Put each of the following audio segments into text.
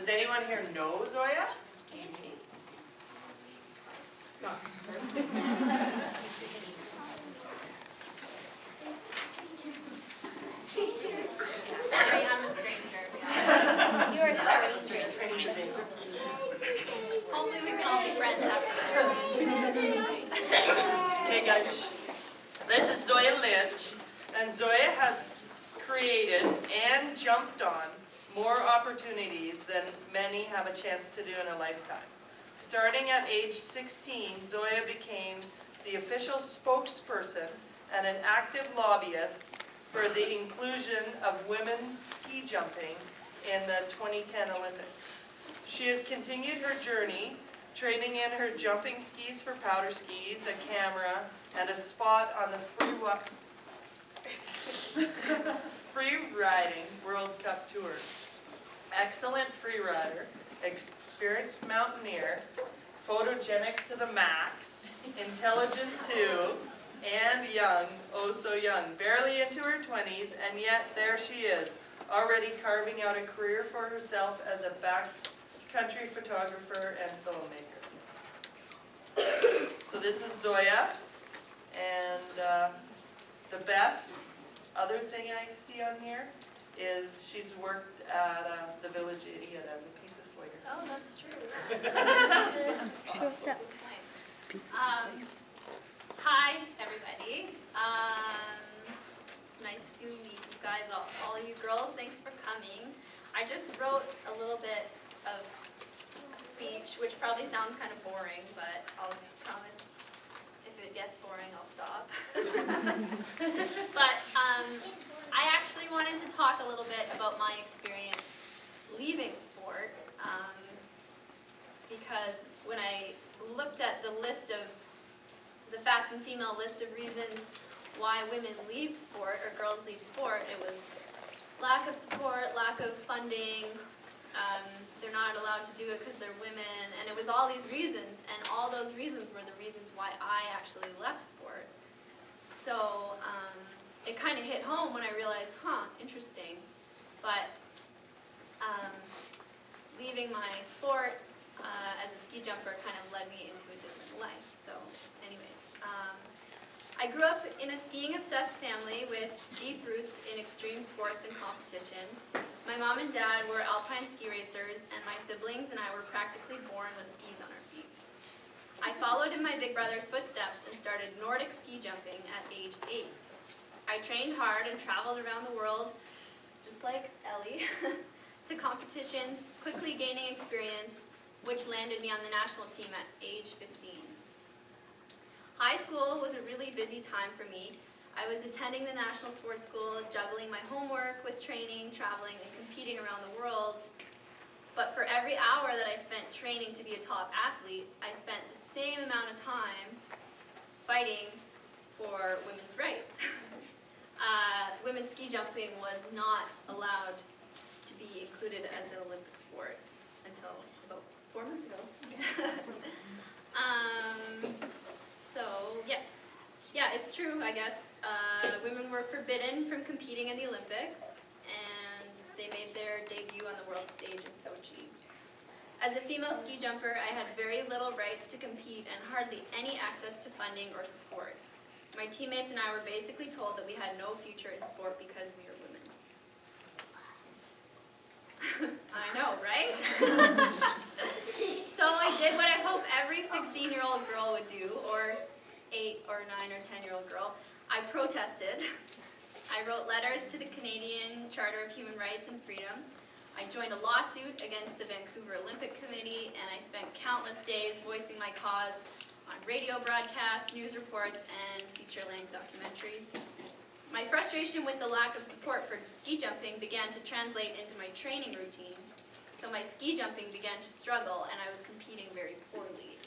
anyone here know Zoya? No. I'm a stranger. You are so a stranger. Hopefully we can all be friends after this. Okay guys, this is Zoya Lynch, and Zoya has created and jumped on more opportunities than many have a chance to do in a lifetime. Starting at age 16, Zoya became the official spokesperson and an active lobbyist for the inclusion of women's ski jumping in the 2010 Olympics. She has continued her journey, trading in her jumping skis for powder skis, a camera, and a spot on the free riding World Cup Tour. Excellent free rider, experienced mountaineer, photogenic to the max, intelligent too, and young, oh so young, barely into her 20s, and yet there she is, already carving out a career for herself as a backcountry photographer and filmmaker. So this is Zoya, and the best other thing I see on here is she's worked at the Village Idiot as a pizza slinger. Oh, that's true. Awesome. Hi, everybody. It's nice to meet you guys, all you girls. Thanks for coming. I just wrote a little bit of a speech, which probably sounds kind of boring, but I'll promise if it gets boring, I'll stop. But I actually wanted to talk a little bit about my experience leaving sport, because when I looked at the list of the Fast and Female list of reasons why women leave sport or girls leave sport, it was lack of support, lack of funding, they're not allowed to do it because they're women, and it was all these reasons, and all those reasons were the reasons why I actually left sport. So it kind of hit home when I realized, interesting, but leaving my sport as a ski jumper kind of led me into a different life. So anyways, I grew up in a skiing-obsessed family with deep roots in extreme sports and competition. My mom and dad were alpine ski racers, and my siblings and I were practically born with skis on our feet. I followed in my big brother's footsteps and started Nordic ski jumping at age 8. I trained hard and traveled around the world, just like Ellie, to competitions, quickly gaining experience, which landed me on the national team at age 15. High school was a really busy time for me. I was attending the National Sports School, juggling my homework with training, traveling, and competing around the world. But for every hour that I spent training to be a top athlete, I spent the same amount of time fighting for women's rights. Women's ski jumping was not allowed to be included as an Olympic sport until about 4 months ago. Yeah, it's true, I guess. Women were forbidden from competing in the Olympics, and they made their debut on the world stage in Sochi. As a female ski jumper, I had very little rights to compete and hardly any access to funding or support. My teammates and I were basically told that we had no future in sport because we were women. I know, right? So I did what I hope every 16-year-old girl would do, or 8 or 9 or 10-year-old girl. I protested. I wrote letters to the Canadian Charter of Human Rights and Freedom. I joined a lawsuit against the Vancouver Olympic Committee, and I spent countless days voicing my cause on radio broadcasts, news reports, and feature-length documentaries. My frustration with the lack of support for ski jumping began to translate into my training routine, so my ski jumping began to struggle, and I was competing very poorly.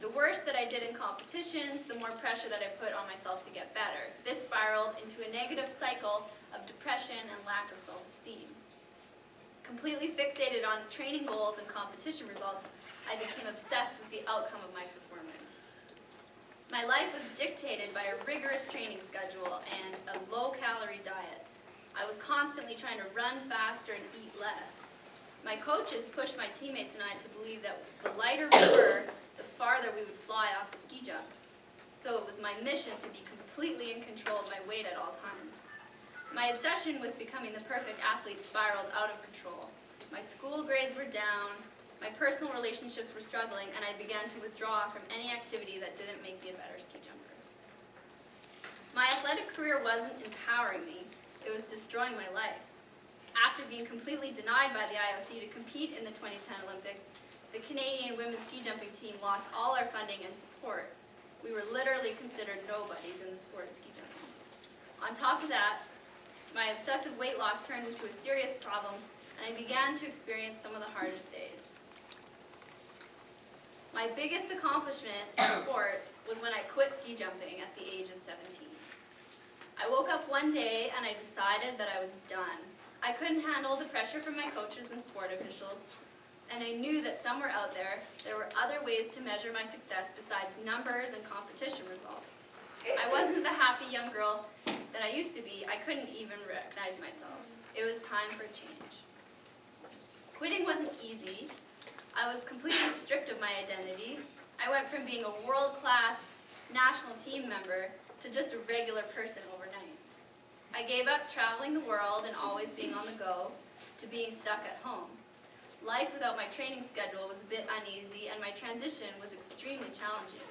The worse that I did in competitions, the more pressure that I put on myself to get better. This spiraled into a negative cycle of depression and lack of self-esteem. Completely fixated on training goals and competition results, I became obsessed with the outcome of my performance. My life was dictated by a rigorous training schedule and a low-calorie diet. I was constantly trying to run faster and eat less. My coaches pushed my teammates and I to believe that the lighter we were, the farther we would fly off the ski jumps. So it was my mission to be completely in control of my weight at all times. My obsession with becoming the perfect athlete spiraled out of control. My school grades were down, my personal relationships were struggling, and I began to withdraw from any activity that didn't make me a better ski jumper. My athletic career wasn't empowering me, it was destroying my life. After being completely denied by the IOC to compete in the 2010 Olympics, the Canadian women's ski jumping team lost all our funding and support. We were literally considered nobodies in the sport of ski jumping. On top of that, my obsessive weight loss turned into a serious problem, and I began to experience some of the hardest days. My biggest accomplishment in sport was when I quit ski jumping at the age of 17. I woke up one day and I decided that I was done. I couldn't handle the pressure from my coaches and sport officials, and I knew that somewhere out there were other ways to measure my success besides numbers and competition results. I wasn't the happy young girl that I used to be. I couldn't even recognize myself. It was time for a change. Quitting wasn't easy. I was completely stripped of my identity. I went from being a world-class national team member to just a regular person overnight. I gave up traveling the world and always being on the go to being stuck at home. Life without my training schedule was a bit uneasy, and my transition was extremely challenging.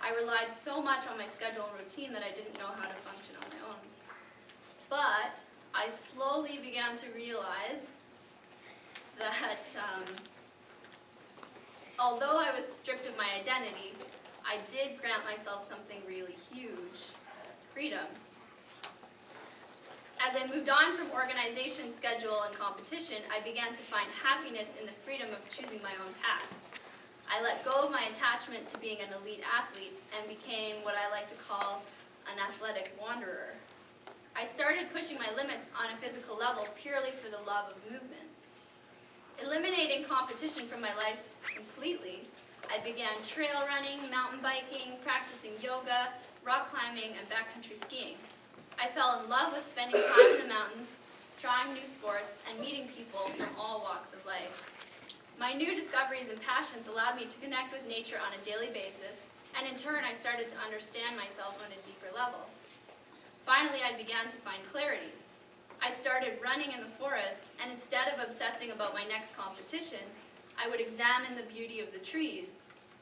I relied so much on my schedule and routine that I didn't know how to function on my own. But I slowly began to realize that although I was stripped of my identity, I did grant myself something really huge: freedom. As I moved on from organization, schedule, and competition, I began to find happiness in the freedom of choosing my own path. I let go of my attachment to being an elite athlete and became what I like to call an athletic wanderer. I started pushing my limits on a physical level purely for the love of movement. Eliminating competition from my life completely, I began trail running, mountain biking, practicing yoga, rock climbing, and backcountry skiing. I fell in love with spending time in the mountains, trying new sports, and meeting people from all walks of life. My new discoveries and passions allowed me to connect with nature on a daily basis, and in turn I started to understand myself on a deeper level. Finally, I began to find clarity. I started running in the forest, and instead of obsessing about my next competition, I would examine the beauty of the trees,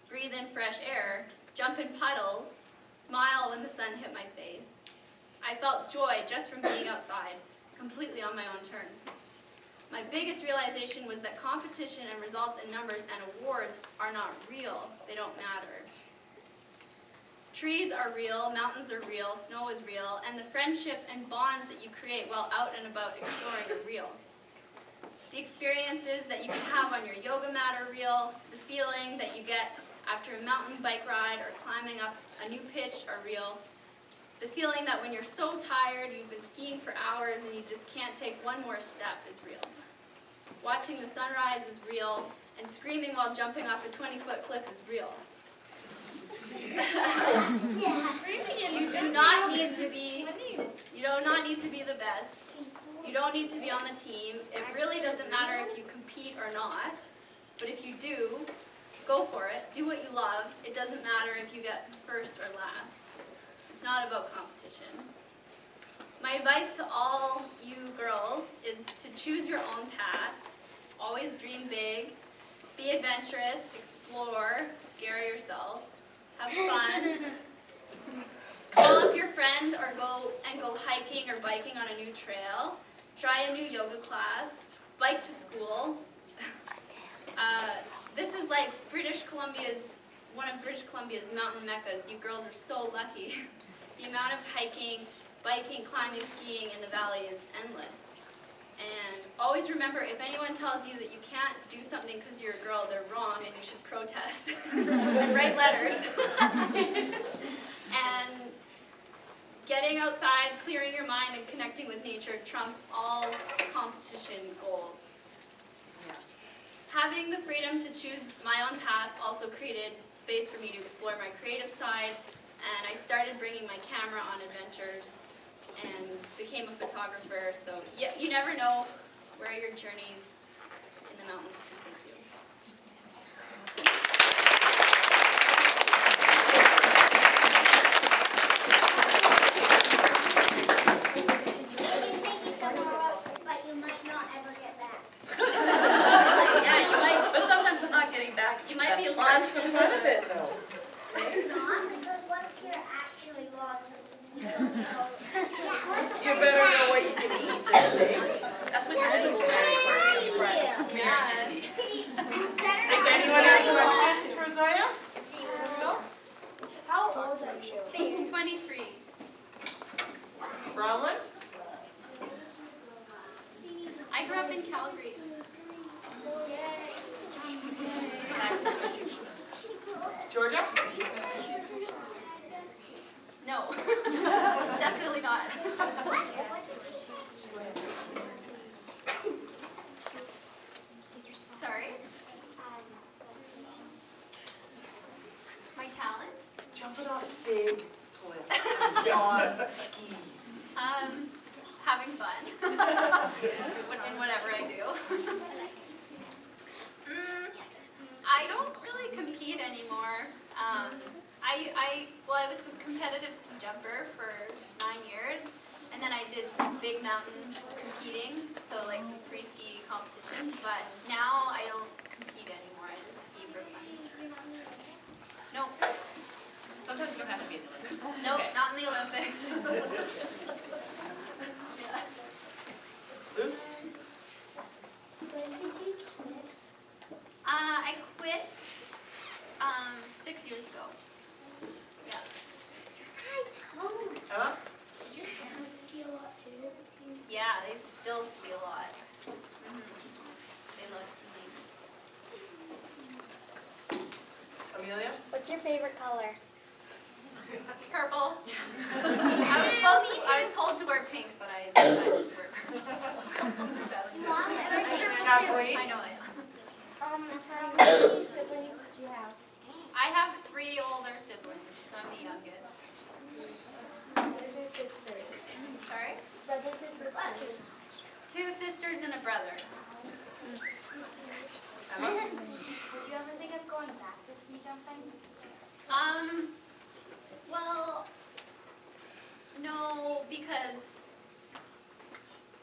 breathe in fresh air, jump in puddles, smile when the sun hit my face. I felt joy just from being outside, completely on my own terms. My biggest realization was that competition and results and numbers and awards are not real. They don't matter. Trees are real, mountains are real, snow is real, and the friendship and bonds that you create while out and about exploring are real. The experiences that you can have on your yoga mat are real. The feeling that you get after a mountain bike ride or climbing up a new pitch are real. The feeling that when you're so tired, you've been skiing for hours and you just can't take one more step is real. Watching the sunrise is real, and screaming while jumping off a 20-foot cliff is real. You do not need to be the best. You don't need to be on the team. It really doesn't matter if you compete or not. But if you do, go for it. Do what you love. It doesn't matter if you get first or last. It's not about competition. My advice to all you girls is to choose your own path. Always dream big. Be adventurous. Explore. Scare yourself. Have fun. Call up your friend or go hiking or biking on a new trail. Try a new yoga class. Bike to school. This is like one of British Columbia's mountain meccas. You girls are so lucky. The amount of hiking, biking, climbing, skiing in the valley is endless. And always remember, if anyone tells you that you can't do something because you're a girl, they're wrong and you should protest and write letters. And getting outside, clearing your mind, and connecting with nature trumps all competition goals. Having the freedom to choose my own path also created space for me to explore my creative side, and I started bringing my camera on adventures and became a photographer. So you never know where your journeys in not. Sorry? My talent? Jumping off big cliffs on skis. Having fun in whatever I do. I don't really compete anymore. I was a competitive ski jumper for 9 years, and then I did some big mountain competing, so like some free ski competitions, but now I don't compete anymore. I just ski for fun. Nope. Sometimes you don't have to be in the Olympics. Nope, Okay. not in the Olympics. Yeah. Luce? When did you quit? I quit 6 years ago. Yeah. I don't. Emma? Your parents ski a lot too. Yeah, they still ski a lot. They love skiing. Amelia? What's your favorite color? Purple. I was told to wear pink, but I decided to wear purple. Kathleen? I know it. How many siblings did you have? I have 3 older siblings, so I'm the youngest. Brothers or sisters? Sorry? Brothers or sisters? 2 sisters and a brother. Emma? Would you ever think of going back to ski jumping? Well, no, because,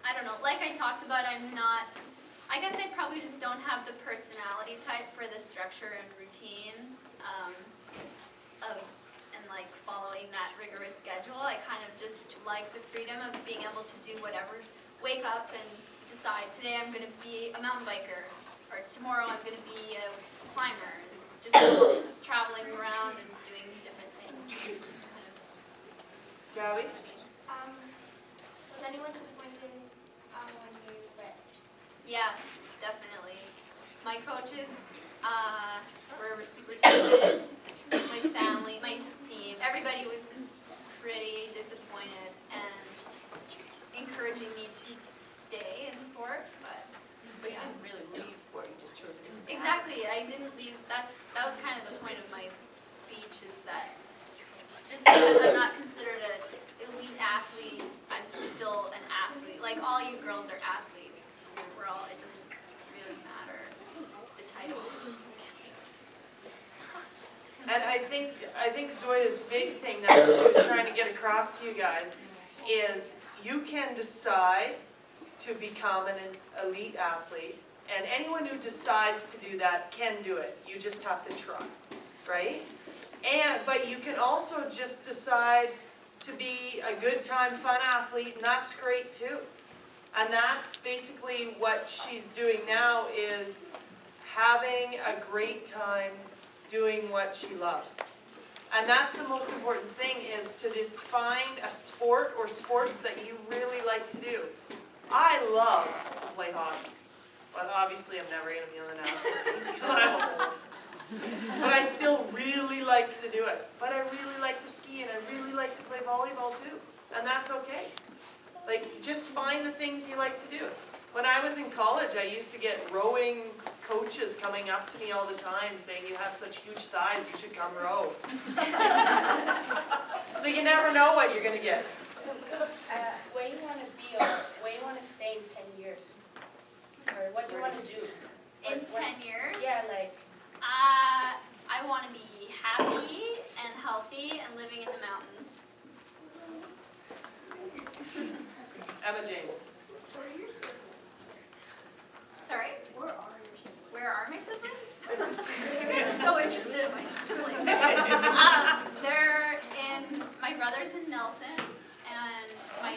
I don't know, like I talked about, I guess I probably just don't have the personality type for the structure and routine and like following that rigorous schedule. I kind of just like the freedom of being able to do whatever, wake up and decide today I'm going to be a mountain biker, or tomorrow I'm going to be a climber, and just traveling around and doing different things. Gabby? Was anyone disappointed when you quit? Yes, definitely. My coaches were super talented. My family, my team, everybody was pretty disappointed and encouraging me to stay in sports, but But you yeah. didn't really leave sport, you just chose a different path. Exactly, I didn't leave. That was kind of the point of my speech, is that just because I'm not considered an elite athlete, I'm still an athlete. Like all you girls are athletes. We're all. It doesn't really matter the title. And I think Zoya's big thing that she was trying to get across to you guys is you can decide to become an elite athlete, and anyone who decides to do that can do it. You just have to try, right? But you can also just decide to be a good time, fun athlete, and that's great too. And that's basically what she's doing now, is having a great time doing what she loves. And that's the most important thing, is to just find a sport or sports that you really like to do. I love to play hockey, but obviously I'm never going to be on the national team because I'm old. But I still really like to do it. But I really like to ski, and I really like to play volleyball too. And that's okay. Like, just find the things you like to do. When I was in college, I used to get rowing coaches coming up to me all the time saying, "You have such huge thighs, you should come row." So you never know what you're going to get. Where you want to be, or where you want to stay in 10 years? Or what do you want to do? In 10 years, Yeah, like, I want to be happy and healthy and living in the mountains. Emma James. Sorry? Where are your siblings? Where are my siblings? You guys are so interested in my siblings. They're in, my brother's in Nelson, and my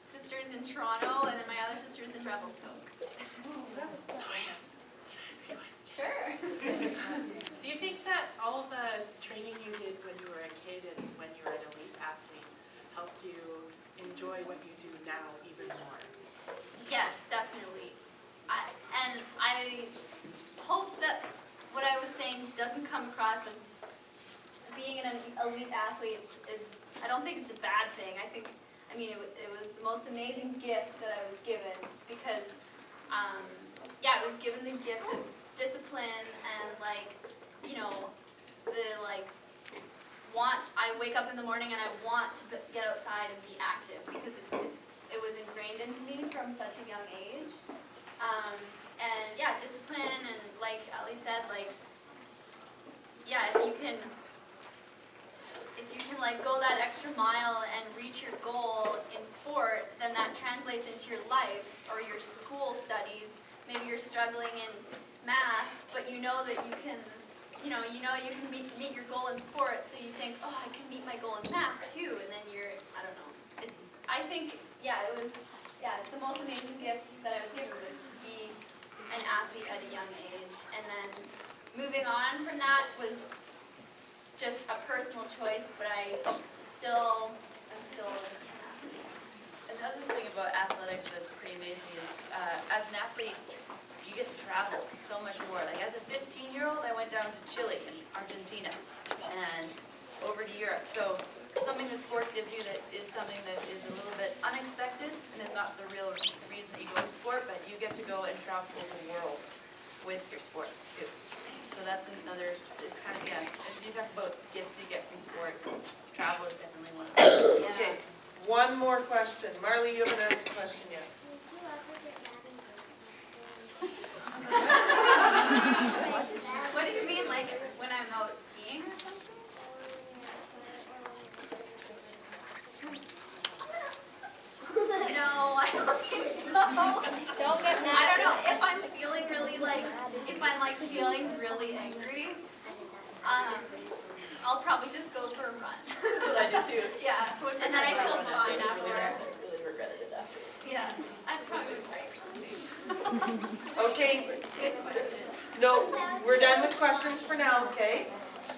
sister's in Toronto, and then my other sister's in Revelstoke. Sure. Do you think that all of the training you did when you were a kid and when you were an elite athlete helped you enjoy what you do now even more? Yes, definitely. And I hope that what I was saying doesn't come across as being an elite athlete is, I don't think it's a bad thing. I think I mean, it was the most amazing gift that I was given because, yeah, I was given the gift of discipline and like, you know, I wake up in the morning and I want to get outside and be active because it was ingrained into me from such a young age. And yeah, discipline and like Ali said, like, yeah, if you can like go that extra mile and reach your goal in sport, then that translates into your life or your school studies. Maybe you're struggling in math, but you know that you can meet your goal in sports, so you think, oh, I can meet my goal in math too, and then I don't know. It's the most amazing gift that I was given was to be an athlete at a young age, and then moving on from that was just a personal choice, but I'm still an athlete. Another thing about athletics that's pretty amazing is, as an athlete, you get to travel so much more. Like as a 15-year-old, I went down to Chile and Argentina and over to Europe. So something that sport gives you that is something that is a little bit unexpected and is not the real reason that you go to sport, but you get to go and travel the world with your sport too. So that's another, it's kind of, yeah, if you talk about gifts you get from sport, travel is definitely one of them. Yeah. Okay, one more question. Marley, you haven't asked a question yet. Did you ever get mad and go to What do you mean, like when I'm out skiing or something? No, I don't think so. Don't get mad. I don't know, if I'm feeling really feeling really angry, I'll probably just go for a run. That's what I do too. Yeah, and then I feel fine after. Really regretted it after. Yeah, I'd probably right. Okay, Good question. no, we're done with questions for now, okay?